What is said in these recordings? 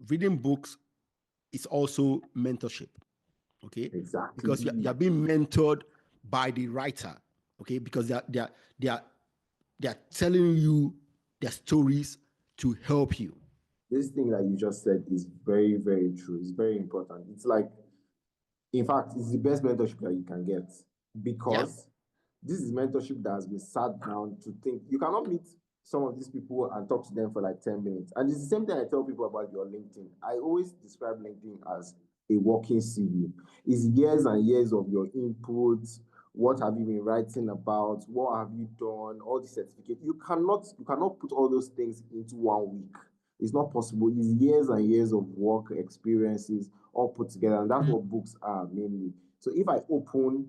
reading books is also mentorship. Okay, Exactly. because you're being mentored by the writer. Okay, because they are telling you their stories to help you. This thing that you just said is very, very true. It's very important. It's like, in fact, it's the best mentorship that you can get, Yeah. because this is mentorship that has been sat down to think. You cannot meet some of these people and talk to them for like 10 minutes. And it's the same thing I tell people about your LinkedIn. I always describe LinkedIn as a walking CV. It's years and years of your inputs. What have you been writing about? What have you done? All the certificates. You cannot put all those things into 1 week. It's not possible. It's years and years of work experiences all put together. And that's what books are mainly. So if I open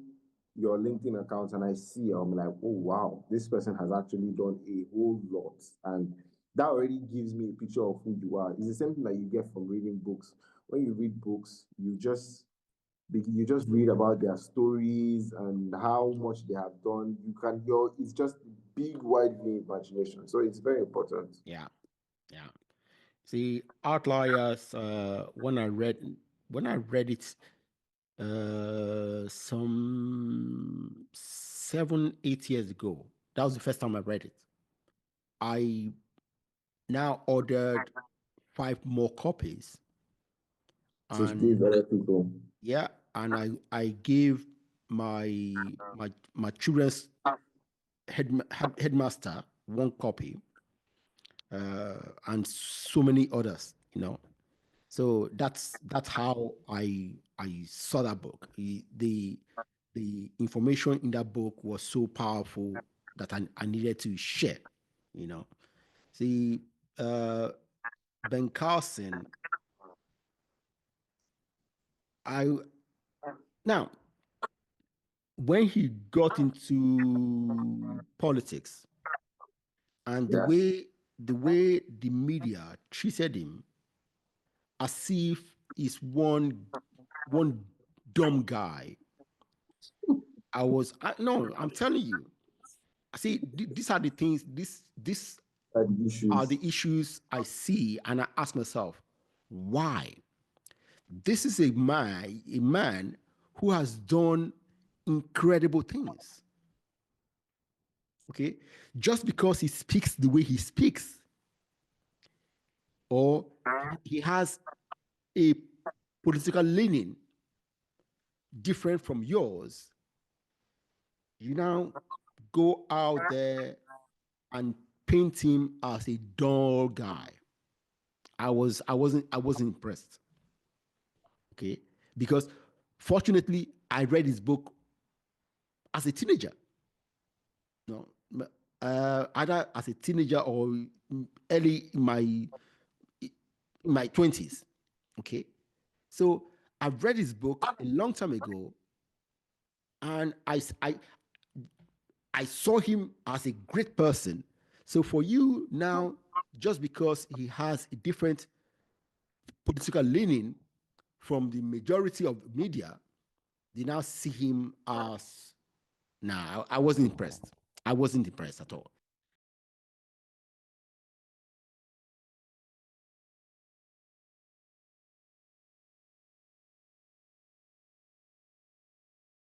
your LinkedIn account and I see, I'm like, oh wow, this person has actually done a whole lot. And that already gives me a picture of who you are. It's the same thing that you get from reading books. When you read books, you just read about their stories and how much they have done. It's just big, wide imagination. So it's very important. Yeah. Yeah. See, Outliers, when I read it some 7, 8 years ago, that was the first time I read it. I now ordered 5 more copies. To And give other people. yeah, and I gave my children's headmaster 1 copy, and so many others, So that's how I saw that book. The information in that book was so powerful that I needed to share, See, Ben Carson, I now when he got into politics and Yes. the way the media treated him as if he's one dumb guy. No, I'm telling you. See, these are the things. This are the issues I see, and I ask myself, why? This is a man who has done incredible things. Okay, just because he speaks the way he speaks, or he has a political leaning different from yours, you now go out there and paint him as a dull guy. I wasn't impressed. Okay, because fortunately I read his book as a teenager. No, either as a teenager or early in my 20s. Okay, so I've read his book a long time ago, and I saw him as a great person. So for you now, just because he has a different political leaning from the majority of the media, they now see him as, nah, I wasn't impressed. I wasn't impressed at all.